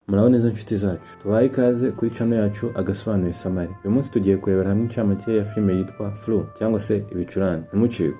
Muraho neza nshuti zacu, tubaye ikaze kuri channel yacu Agasobanuye Samari. Uyu munsi tugiye kurebera hamwe incamake ya filime yitwa Flu cyangwa se Ibicurane. Ntimucikwe.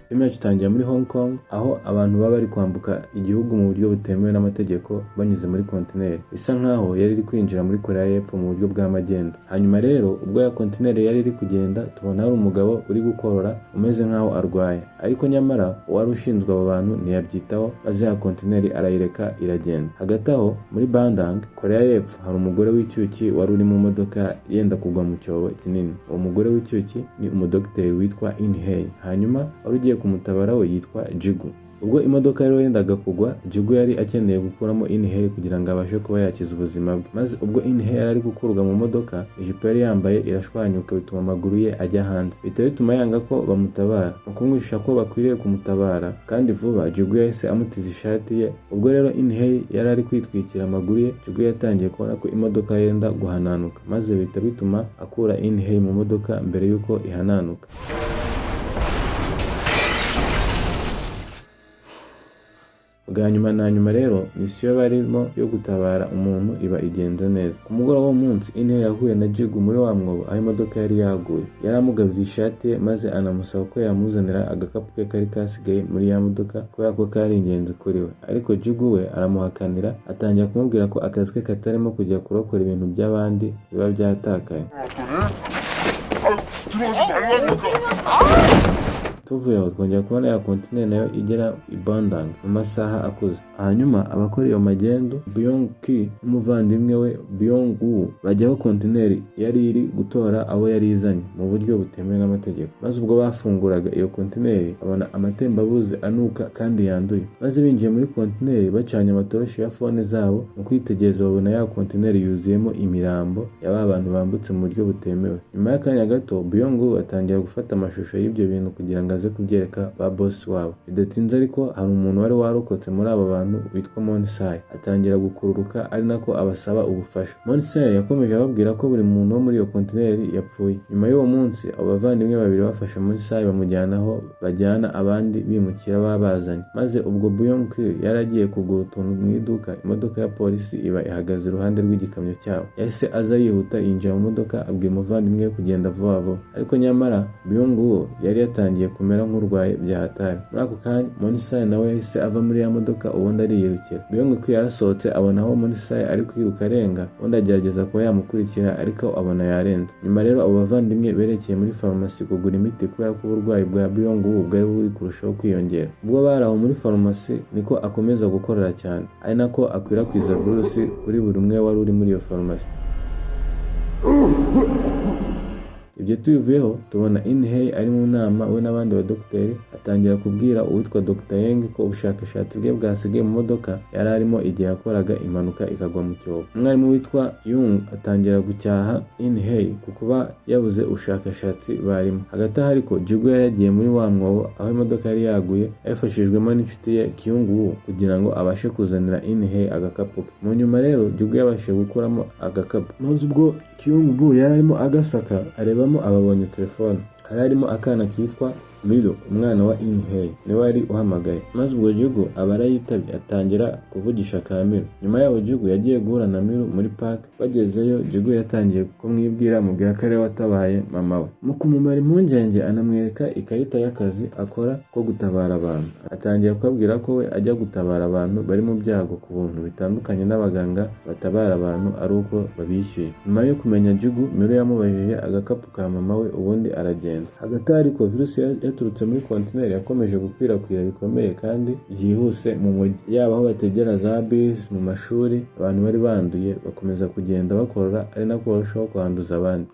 Filime yacu itangira muri Hong Kong, aho abantu baba bari kwambuka igihugu mu buryo butemewe n'amategeko banyuze muri kontineri. Bisa nkaho yari iri kwinjira muri Korea y'Epfo mu buryo bw'amagendo. Hanyuma rero ubwo ya kontineri yari iri kugenda, tubona hari umugabo uri gukorora umeze nkaho arwaye. Ariko nyamara uwari ushinzwe abo bantu ntiyabyitaho, maze ya kontineri arayireka iragenda. Hagati aho muri Bandang, Korea y'Epfo, hari umugore w'icyuki wari uri mu modoka yenda kugwa mu cyobo kinini. Uwo mugore w'icyuki ni umudokiteri witwa In Hei. Hanyuma wari ugiye kumutabara we yitwa Jigu. Ubwo imodoka rero yendaga kugwa, Jigu yari akeneye gukuramo In Hei kugira ngo abashe kuba yakiza ubuzima bwe. Maze ubwo In Hei yari gukurwa mu modoka, ijipo yari yambaye irashwanyuka bituma amaguru ye ajya hanze. Bihita bituma yanga ko bamutabara. Mu kumwisha ko bakwiriye kumutabara kandi vuba, Jigu yahise amutiza ishati ye. Ubwo rero In Hei yari ari kwitwikira amaguru ye, Jigu yatangiye kubona ko imodoka yenda guhananuka. Maze bihita bituma akura In Hei mu modoka mbere yuko ihananuka. Bwa nyuma na nyuma rero, misiyo barimo yo gutabara umuntu iba igenze neza. Ku mugoroba w'umunsi, In Hei yahuye na Jigu muri wa mwobo aho imodoka yari yaguye. Yari amugabira ishati ye, maze anamusaba ko yamuzanira agakapu ke kari kasigaye muri ya modoka kubera ko kari ingenzi kuri we. Ariko Jigu we aramuhakanira, atangira kumubwira ko akazi ke katarimo kujya kurokora ibintu by'abandi biba byatakaye. Tuvuye aho twongera kubona ya kontineri nayo igera i Bandang mu masaha akuze. Hanyuma abakora iyo magendo, Byung-ki n'umuvandimwe we Byung-woo bajyaho kontineri yari iri gutora abo yari izanye mu buryo butemewe n'amategeko. Maze ubwo bafunguraga iyo kontineri, babona amatembabuzi anuka kandi yanduye. Maze binjiye muri kontineri bacanye amatoroshi ya fone zabo, mu kwitegereza babona ya kontineri yuzuyemo imirambo y'aba bantu bambutse mu buryo butemewe. Nyuma y'akanya gato, Byung-woo atangira gufata amashusho y'ibyo bintu kugira ngo aze kubyereka ba boss wabo. Bidatinze ariko hari umuntu wari warokotse muri aba bantu witwa Monsai, atangira gukururuka ari nako abasaba ubufasha. Monsai yakomeje ababwira ko buri muntu wo muri iyo kontineri yapfuye. Nyuma y'uwo munsi, abo bavandimwe babiri bafashe Monsai bamujyana aho bajyana abandi bimukira babazanye. Maze ubwo Byung-ki yari agiye kugura utuntu mu iduka, imodoka ya polisi iba ihagaze iruhande rw'igikamyo cyabo. Yahise aza yihuta yinjira mu modoka, abwira umuvandimwe we kugenda vuba vuba. Ariko nyamara Byung-woo yari yatangiye kumera nk'urwaye bya hatari. Muri ako kanya Monsai nawe yahise ava muri ya modoka ubundi ariyirukira. Byung-ki yarasohotse abona aho Monsai ari kwiruka arenga, ubundi agerageza kuba yamukurikira ariko abona yarenze. Nyuma rero abo bavandimwe berekeye muri farumasi kugura imiti kubera ko uburwayi bwa Byung-woo bwari buri kurushaho kwiyongera. Ubwo bari aho muri farumasi, niko akomeza gukorera cyane, ari nako akwirakwiza virusi kuri buri umwe wari uri muri iyo farumasi. Ibyo tubivuyeho, tubona In Hei ari mu nama we n'abandi badokiteri, atangira kubwira uwitwa Dr. Yeng ko ubushakashatsi bwe bwasigaye mu modoka yari arimo igihe yakoraga impanuka ikagwa mu cyobo. Umwarimu witwa Yung atangira gucyaha In Hei ku kuba yabuze ubushakashatsi barimo. Hagati aho ariko, Jigu yari yagiye muri wa mwobo aho imodoka yari yaguye, yafashijwemo n'inshuti ye Kyung-woo kugira ngo abashe kuzanira In Hei agakapu ke. Mu nyuma rero, Jigu yabashije gukuramo agakapu. Maze ubwo Kyung-woo yari arimo agasaka, arebamo ababonye telefone. Hari harimo akana kitwa Milo, umwana wa In Hei, niwe wari uhamagaye. Maze ubwo Jigu aba arayitabye, atangira kuvugisha ka Milo. Nyuma yaho Jigu yagiye guhura na Milo muri park. Bagezeyo, Jigu yatangiye kumwibwira, amubwira ko ariwe watabaye mama we. Mu kumumara impungenge, anamwereka ikarita y'akazi akora ko gutabara abantu. Atangira kubabwira ko we ajya gutabara abantu bari mu byago ku buntu, bitandukanye n'abaganga batabara abantu ari uko babishyuye. Nyuma yo kumenya Jigu, Milo yamubajije agakapu ka mama we, ubundi aragenda. Hagati ariko virusi yaturutse muri kontineri yakomeje gukwirakwira bikomeye kandi byihuse mu mujyi. Yaba aho bategera za bisi, mu mashuri, abantu bari banduye bakomeza kugenda bakorora, ari nako barushaho kwanduza abandi.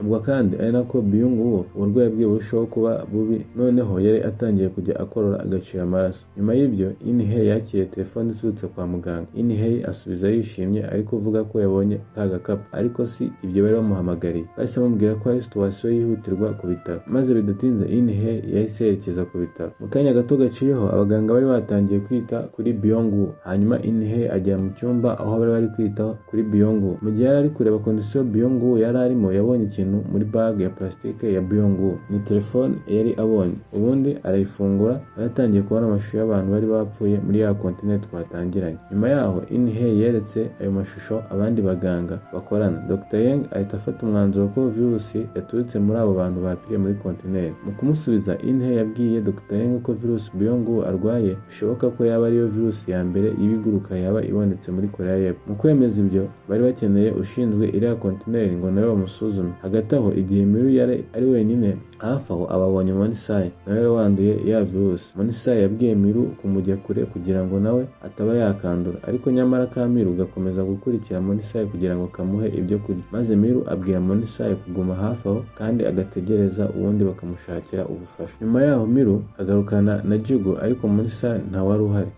Ubwo kandi ari nako Byung-woo uburwayi bwe burushaho kuba bubi, noneho yari atangiye kujya akorora agacira amaraso. Nyuma y'ibyo, In Hei yakiriye telefone iturutse kwa muganga. In Hei asubiza yishimye ari kuvuga ko yabonye ka gakapu, ariko si ibyo bari bamuhamagariye. Bahise bamubwira ko ari situwasiyo yihutirwa ku bitaro. Maze bidatinze, In Hei yahise yerekeza ku bitaro. Mu kanya gato gaciyeho, abaganga bari batangiye kwita kuri Byung-woo. Hanyuma In Hei ajya mu cyumba aho bari kwitaho kuri Byung-woo. Mu gihe yari ari kureba kondisiyo Byung-woo yari arimo, yabonye ikintu ikintu muri bag ya plastique ya Byung-Woo. Ni telefone yari abonye, ubundi arayifungura, yatangiye kubona amashusho y'abantu bari bapfuye muri ya continent twatangiranye. Nyuma yaho In-hye yeretse ayo mashusho abandi baganga bakorana. Dr. Yang ahita afata umwanzuro ko virusi yaturutse muri abo bantu bapfiriye muri continent. Mu kumusubiza, In-hye yabwiye Dr. Yang ko virusi Byung-Woo arwaye bishoboka ko yaba ariyo virusi ya mbere y'ibiguruka yaba ibonetse muri Korea y'Epfo. Mu kwemeza ibyo, bari bakeneye ushinzwe iriya continent ngo nawe bamusuzume. Hagati aho, igihe Miru yari ari wenyine hafi aho, ababonye Monisai nawe yari wanduye ya virusi. Monisai yabwiye Miru kumujya kure kugira ngo nawe ataba yakandura, ariko nyamara ka Miru gakomeza gukurikira Monisai kugira ngo kamuhe ibyo kurya. Maze Miru abwira Monisai kuguma hafi aho kandi agategereza ubundi bakamushakira ubufasha. Nyuma yaho Miru agarukana na Jigo, ariko Monisai ntawari uhari.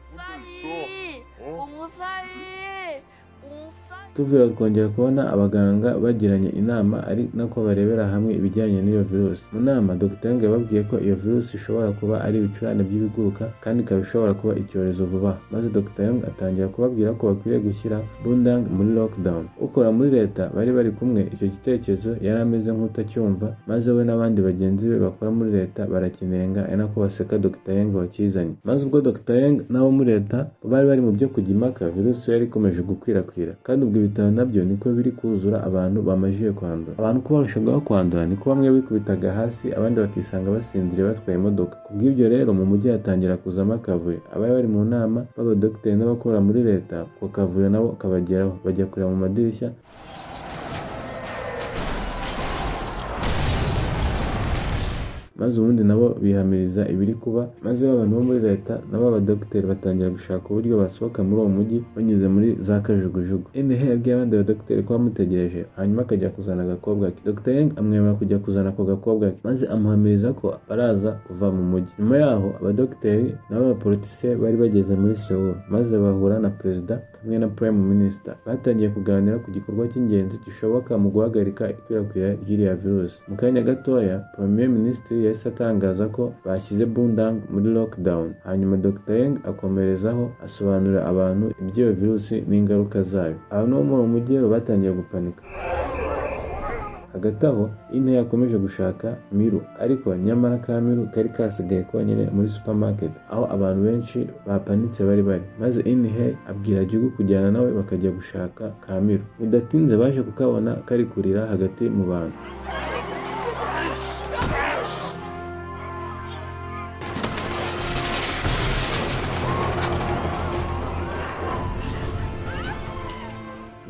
Tuvuye twongera kubona abaganga bagiranye inama ari nako barebera hamwe ibijyanye n'iyo virusi. Mu nama, Dr. Yang yababwiye ko iyo virusi ishobora kuba ari ibicurane by'ibiguruka kandi ikaba ishobora kuba icyorezo vuba. Maze Dr. Yang atangira kubabwira ko bakwiriye gushyira Bundang muri lockdown. Ukora muri leta bari bari kumwe icyo gitekerezo yari ameze nk'utacyumva, maze we n'abandi bagenzi be bakora muri leta barakinenga, ari nako baseka Dr. Yang wakizanye. Maze ubwo Dr. Yang n'abo muri leta bari bari mu byo kujya impaka, virusi yari ikomeje gukwirakwira, kandi ubwo ibitaro nabyo niko biri kuzura abantu bamajije kwandura. Abantu ko barushagaho kwandura niko bamwe bikubitaga hasi, abandi bakisanga basinziriye batwaye imodoka. Kubw'ibyo rero mu mujyi hatangira kuzamo akavuyo. Abari bari mu nama b'abadogiteri n'abakora muri leta, ko kavuyo nabo kabageraho, bajya kureba mu madirishya maze ubundi nabo bihamiriza ibiri kuba. Maze abantu bo muri leta nabo abadogiteri batangira gushaka uburyo basohoka muri uwo mujyi banyuze muri za kajugujugu. In-hye yabwiye abandi badogiteri ko bamutegereje, hanyuma akajya kuzana agakobwa ke. Dr. Yang amwemerera kujya kuzana ako gakobwa ke, maze amuhamiriza ko baraza kuva mu mujyi. Nyuma yaho abadogiteri nabo abapolitisiye bari bageze muri Seoul, maze bahura na perezida hamwe na prime minister. Batangiye kuganira ku gikorwa cy'ingenzi gishoboka mu guhagarika ikwirakwira ry'iriya virusi. Mu kanya gatoya, premier minister yahise atangaza ko bashyize Bundang muri lockdown. Hanyuma Dr. Yang akomerezaho asobanurira abantu iby'iyo virusi n'ingaruka zayo. Abantu bo muri uwo mujyi rero batangiye gupanika. Hagati aho, In-hye yakomeje gushaka Miru, ariko nyamara ka Miru kari kasigaye konyine muri supermarket, aho abantu benshi bapanitse bari. Maze In-hye abwira Jigo kujyana nawe bakajya gushaka ka Miru. Bidatinze baje kukabona kari kurira hagati mu bantu.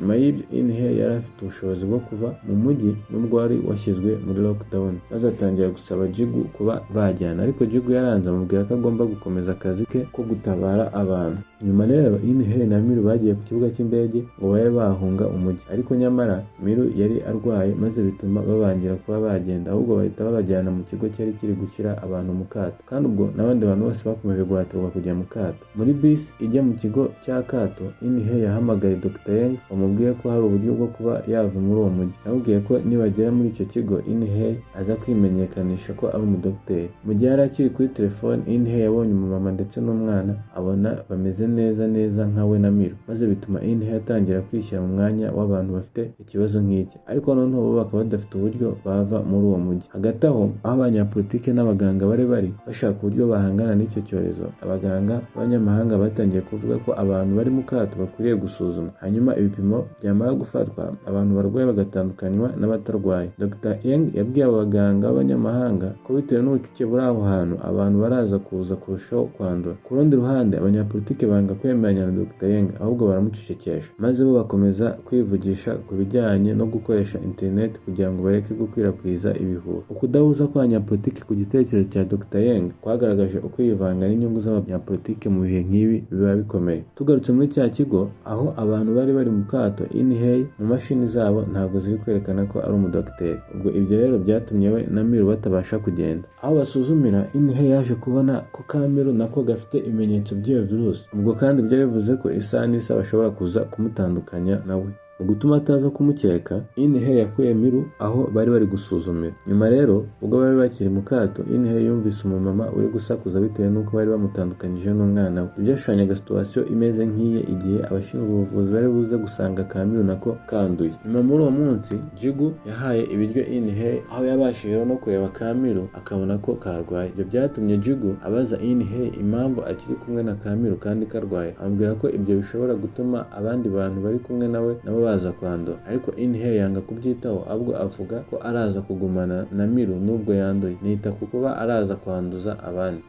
Nyuma y'ibyo, In-hye yari afite ubushobozi bwo kuva mu mujyi nubwo wari washyizwe muri lockdown, maze atangira gusaba Jigo kuba bajyana, ariko Jigo yaranze, amubwira ko agomba gukomeza akazi ke ko gutabara abantu. Nyuma rero In-hye na Miru bagiye ku kibuga cy'indege ngo babe bahunga umujyi, ariko nyamara Miru yari arwaye, maze bituma babangira kuba bagenda, ahubwo bahita babajyana mu kigo cyari kiri gushyira abantu mu kato, kandi ubwo n'abandi bantu bose bakomeje guhatirwa kujya mu kato. Muri bisi ijya mu kigo cya kato, In-hye yahamagaye Dr. Yang bamubwiye ko hari uburyo bwo kuba yava muri uwo mujyi. Yamubwiye ko nibagera muri icyo kigo, In-hye aza kwimenyekanisha ko ari umudogiteri. Mu gihe yari akiri kuri telefone, In-hye yabonye umumama ndetse n'umwana, abona bameze neza nka we na Miru, maze bituma In-hye atangira kwishyira mu mwanya w'abantu bafite ikibazo nk'iki, ariko noneho bo bakaba badafite uburyo bava muri uwo mujyi. Hagati aho abanyapolitike n'abaganga bari bashaka uburyo bahangana n'icyo cyorezo, abaganga b'abanyamahanga batangiye kuvuga ko abantu bari mu kato bakwiriye gusuzumwa, hanyuma ibipimo byamara gufatwa abantu barwaye bagatandukanywa n'abatarwaye. Dr. Yang yabwiye abo baganga b'abanyamahanga ko bitewe n'ubucucike buri aho hantu, abantu baraza kuza kurushaho kwandura. Ku rundi ruhande, abanyapolitike banga kwemeranya na Dr. Yang, ahubwo baramucecekesha, maze bo bakomeza kwivugisha ku bijyanye no gukoresha internet kugira ngo bareke gukwirakwiza ibihuha. Ukudahuza kw'abanyapolitike ku gitekerezo cya Dr. Yang kwagaragaje ukwivanga n'inyungu z'abanyapolitike mu bihe nk'ibi biba bikomeye. Tugarutse muri cya kigo aho abantu bari mu kato, In-hye mu mashini zabo ntabwo ziri kwerekana ko ari umudogiteri. Ubwo ibyo rero byatumye we na Miru batabasha kugenda. Aho basuzumira, In-hye yaje kubona ko ka Miru nako gafite ibimenyetso by'iyo virusi. Ubwo kandi byari bivuze ko isaha n'isa bashobora kuza kumutandukanya nawe. mu gutuma ataza kumukeka Inhe yakuye Miru aho bari bari gusuzumira. Nyuma rero ubwo bari bakiri mu kato Inhe yumvise umumama uri gusakuza bitewe n'uko bari bamutandukanyije n'umwana we. Ibyo yashushanyaga situation imeze nk'iye igihe abashinzwe ubuvuzi bari buze gusanga ka Miru nako kanduye. Nyuma muri uwo munsi Jigu yahaye ibiryo Inhe aho yabashije no kureba ka Miru akabona ko karwaye. Ibyo byatumye Jigu abaza Inhe impamvu akiri kumwe na ka Miru kandi karwaye, amubwira ko ibyo bishobora gutuma abandi bantu bari kumwe nawe nabo baza kwandura, ariko Inhe yanga kubyitaho ahubwo avuga ko araza kugumana na Miru nubwo yanduye, nita ku kuba araza kwanduza abandi.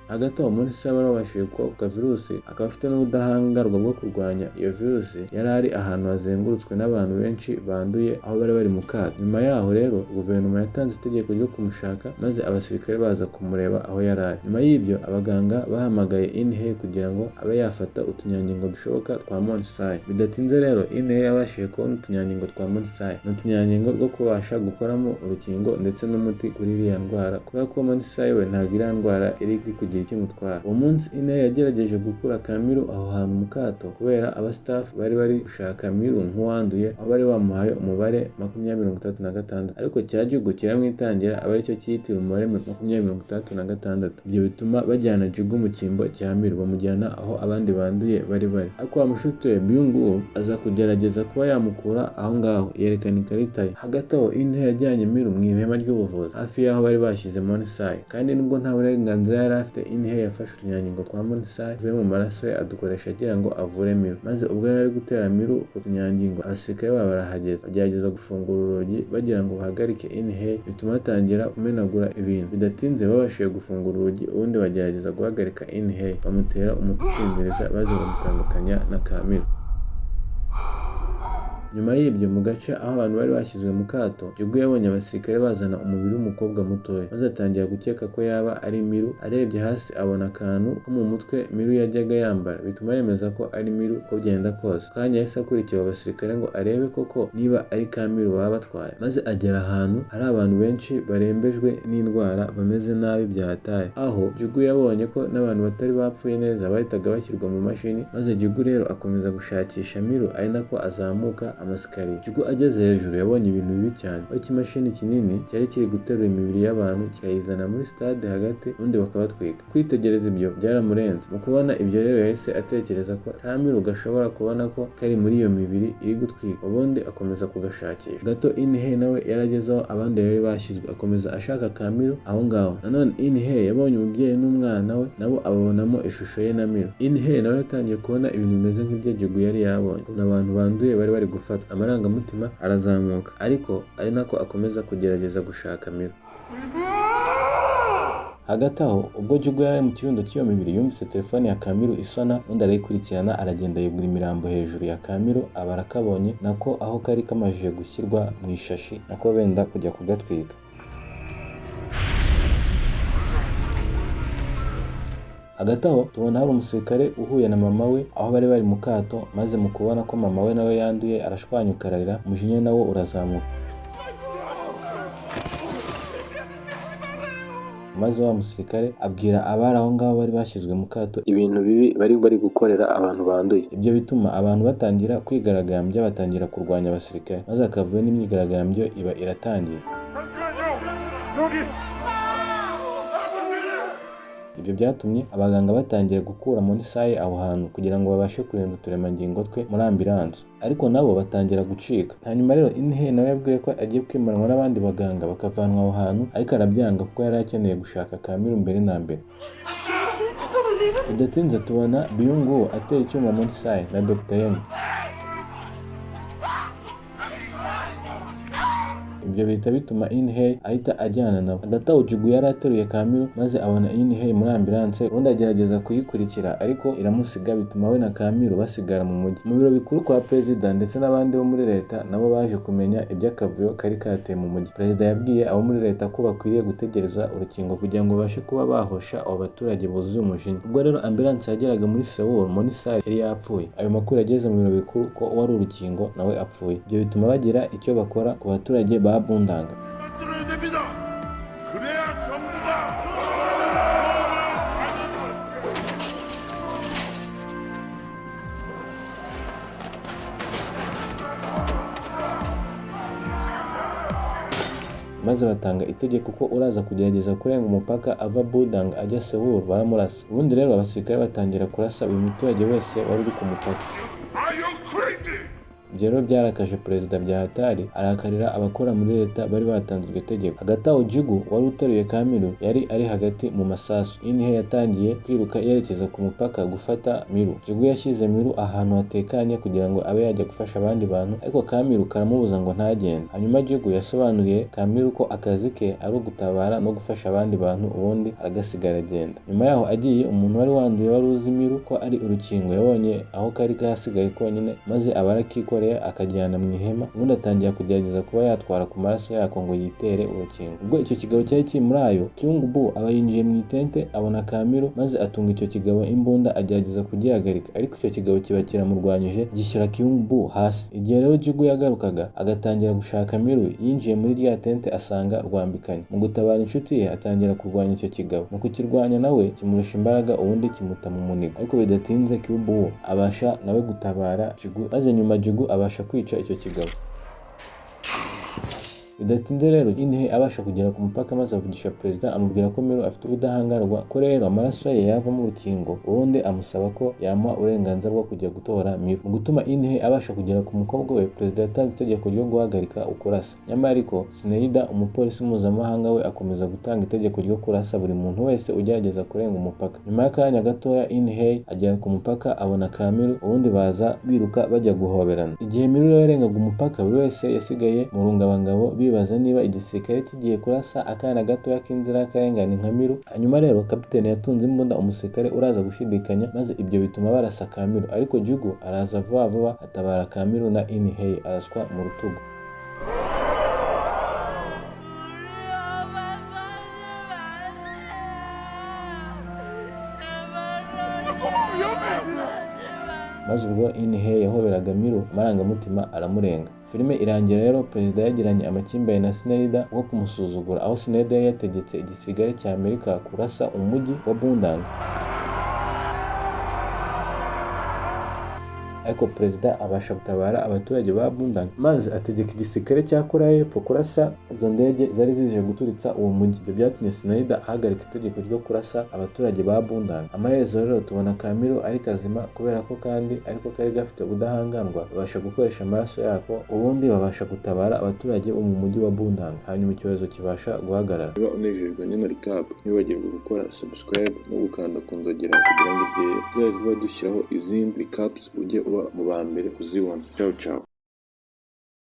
Hagati aho muri se wari wabashije kwaguka virusi akaba afite n'ubudahangarwa bwo kurwanya iyo virusi, yari ari ahantu hazengurutswe n'abantu benshi banduye aho bari bari mu kato. Nyuma yaho rero guverinoma yatanze itegeko ryo kumushaka maze abasirikare baza kumureba aho yari ari. Nyuma y'ibyo abaganga bahamagaye Inhe kugira ngo abe yafata utunyangingo dushoboka twa Monsai. Bidatinze rero Inhe yabashije kubona utunyangingo twa Monsai, n'utunyangingo rwo kubasha gukoramo urukingo ndetse n'umuti kuri iriya ndwara, kubera ko Monsai we ntabwo iriya ndwara iri kugira ikimutwara. Uwo munsi Inhe yagerageje gukura ka Miru aho hantu mu kato kubera abastaff bari bari gushaka Miru nk'uwanduye, aho bari bamuhaye umubare 2036, ariko cya Jigu kiramwitangira aba aricyo cyitira umubare 2036. Ibyo bituma bajyana Jigu mu cyimbo cya Miru bamujyana aho abandi banduye bari bari, ariko wa mushuti we Byung-woo aza kugerageza kuba yamukura aho ngaho yerekana ikarita ye. Hagati aho Inhe yajyanye Miru mu ihema ry'ubuvuzi hafi y'aho bari bashyize Monsai, kandi nubwo nta burenganzira yari afite Inhe yafashe utunyangingo twa Monsai uvuye mu maraso ye adukoresha agira ngo avure Miru, maze ubwo yari ari gutera Miru ku tunyangingo abasirikare baba barahageze bagerageza gufungura urugi bagira ngo bahagarike Inhe, bituma batangira kumenagura ibintu. Bidatinze babashije gufungura urugi ubundi bagerageza guhagarika Inhe, bamutera umuti usinziriza maze bamutandukanya na ka Miru. Nyuma y'ibyo mu gace aho abantu bari bashyizwe mu kato, Jigu yabonye abasirikare bazana umubiri w'umukobwa mutoya, maze atangira gukeka ko yaba ari Miru. Arebye hasi abona akantu ko mu mutwe Miru yajyaga yambara, bituma yemeza ko ari Miru uko byenda kose. Kanya yahise akurikiye abasirikare ngo arebe koko niba ari ka Miru baba batwaye, maze agera ahantu hari abantu benshi barembejwe n'indwara bameze nabi byahataye, aho Jigu yabonye ko n'abantu batari bapfuye neza bahitaga bashyirwa mu mashini, maze Jigu rero akomeza gushakisha Miru ari nako azamuka amasikariye. Jigu ageze hejuru yabonye ibintu bibi cyane, aho ikimashini kinini cyari kiri guterura imibiri y'abantu kikayizana muri stade hagati ubundi bakabatwika. Kwitegereza ibyo byaramurenze. Mu kubona ibyo rero yahise atekereza ko ka Miru gashobora kubona ko kari muri iyo mibiri iri gutwika, ubundi akomeza kugashakisha. Gato Inhe nawe yaragezeho abandi bari bashyizwe akomeza ashaka ka Miru aho ngaho. Nanone Inhe yabonye umubyeyi n'umwana we nabo ababonamo ishusho ye na Miru. Inhe nawe yatangiye kubona ibintu bimeze nk'ibyo Jigu yari yabonye, abantu banduye bari bari gufata, amarangamutima arazamuka, ariko ari nako akomeza kugerageza gushaka Miru. Hagati aho ubwo Jigu yari mu kirundo cy'iyo mibiri yumvise telefone ya ka Miru isona, undi arayikurikirana aragenda yegura imirambo hejuru ya ka Miru, aba arakabonye nako aho kari kamajije gushyirwa mu ishashi nako benda kujya kugatwika. Hagati aho tubona hari umusirikare uhuye na mama we aho bari bari mu kato, maze mu kubona ko mama we nawe yanduye arashwanyuka ararira, umujinya nawo urazamuka, maze wa musirikare abwira abari aho ngaho bari bashyizwe mu kato ibintu bibi bari gukorera abantu banduye. Ibyo bituma abantu batangira kwigaragambya, batangira kurwanya abasirikare, maze akavuyo n'imyigaragambyo iba iratangira. Ibyo byatumye abaganga batangira gukura Monsai aho hantu kugira ngo babashe kurinda uturemangingo twe muri ambulance, ariko nabo batangira gucika. Hanyuma rero Inhe nawe yabwiye ko agiye kwimuranwa n'abandi baganga bakavanwa aho hantu, ariko arabyanga kuko yari akeneye gushaka ka Miru mbere na mbere. Bidatinze tubona Byung-woo atera icyuma Monsai na Dr. Yang. Ibyo bihita bituma Inhe ahita ajyana nabo. Hagati aho Jigu yari ateruye ka Miru, maze abona Inhe muri ambulance, ubundi agerageza kuyikurikira ariko iramusiga, bituma we na ka Miru basigara mu mujyi. Mu biro bikuru kwa perezida ndetse n'abandi bo muri leta nabo baje kumenya iby'akavuyo kari kateye mu mujyi. Perezida yabwiye abo muri leta ko bakwiriye gutegereza urukingo kugira ngo babashe kuba bahosha abo baturage buzuye umujinya. Ubwo rero ambulance yageraga muri Seoul, Monsai yari yapfuye. Ayo makuru yageze mu biro bikuru ko wari urukingo nawe apfuye. Ibyo bituma bagira icyo bakora ku baturage ba Bundanga. maze batanga itegeko ko uraza kugerageza kurenga umupaka ava Budang ajya Seoul baramurasa. Ubundi rero abasirikare batangira kurasa uyu muturage wese wari uri ku mupaka. Ibyo rero byarakaje perezida bya hatari, arakarira abakora muri leta bari batanze iryo tegeko. Hagati aho Jigu wari uteruye Kamiru yari ari hagati mu masasu. Inhe yatangiye kwiruka yerekeza ku mupaka gufata Miru. Jigu yashyize Miru ahantu hatekanye kugira ngo abe yajya gufasha abandi bantu, ariko Kamiru karamubuza ngo ntagende. Hanyuma Jigu yasobanuriye Kamiru ko akazi ke ari ugutabara no gufasha abandi bantu, ubundi aragasigara agenda. Nyuma yaho agiye, umuntu wari wanduye wari uzi Miru ko ari urukingo yabonye aho kari kahasigaye konyine, maze aba arakikoreye akajyana mu ihema, ubundi atangira kugerageza kuba yatwara ku maraso yako ngo yitere urukingo. Ubwo icyo kigabo cyari kiri muri ayo, Kyungbu aba yinjiye mu itente abona Kamiru, maze atunga icyo kigabo imbunda agerageza kugihagarika, ariko icyo kigabo kiba kiramurwanyije gishyira Kyungbu hasi. Igihe rero Jigu yagarukaga agatangira gushaka Miru, yinjiye muri rya tente asanga rwambikanye. Mu gutabara inshuti ye atangira kurwanya icyo kigabo, mu kukirwanya nawe kimurusha imbaraga, ubundi kimuta mu munigo, ariko bidatinze Kyungbu abasha nawe gutabara Jigu, maze nyuma Jigu abasha kwica icyo kigabo. Bidatinze rero Inhe abasha kugera ku mupaka, maze avugisha perezida amubwira ko Miru afite ubudahangarwa, ko rero amaraso ye yavamo urukingo, ubundi amusaba ko yamuha uburenganzira bwo kujya gutora Miru. Mu gutuma Inhe abasha kugera ku mukobwa we, perezida yatanze itegeko ryo guhagarika ukurasa. Nyamara ariko Sineida, umupolisi mpuzamahanga, we akomeza gutanga itegeko ryo kurasa buri muntu wese ugerageza kurenga umupaka. Nyuma y'akanya gatoya Inhe agera ku mupaka abona Kamiru, ubundi baza biruka bajya guhoberana. Igihe Miru yarengaga umupaka, buri wese yasigaye mu rungabangabo bibaza niba igisirikare kigiye kurasa akana gatoya k'inzirakarengane nka Miru. Hanyuma rero kapiteni yatunze imbunda umusirikare uraza gushidikanya, maze ibyo bituma barasa Kamiru, ariko Jigu araza vuba vuba atabara Kamiru na Inhe araswa mu rutugu. Maze ubwo Inhe yahoberaga Miru, amarangamutima aramurenga. Filime irangira rero perezida yagiranye amakimbirane na Sineida wo kumusuzugura, aho Sineida yari yategetse igisirikare cya Amerika kurasa umujyi wa Bundang, ariko perezida abasha gutabara abaturage ba Bundang, maze ategeka igisirikare cya Korea y'Epfo kurasa izo ndege zari zije guturitsa uwo mujyi. Ibyo byatumye Sineida ahagarika itegeko ryo kurasa abaturage ba Bundang. Amaherezo rero tubona Kamiru ari kazima, kubera ko kandi ariko kari gafite ubudahangarwa, babasha gukoresha amaraso yako, ubundi babasha gutabara abaturage bo mu mujyi wa Bundang, hanyuma icyorezo kibasha guhagarara. Niba unejejwe n'ino recap, ntiwibagirwe gukora subscribe no gukanda ku nzogera kugira ngo igihe tuzajya dushyiraho izindi recaps ujye uba mu ba mbere kuzibona. Ciao ciao.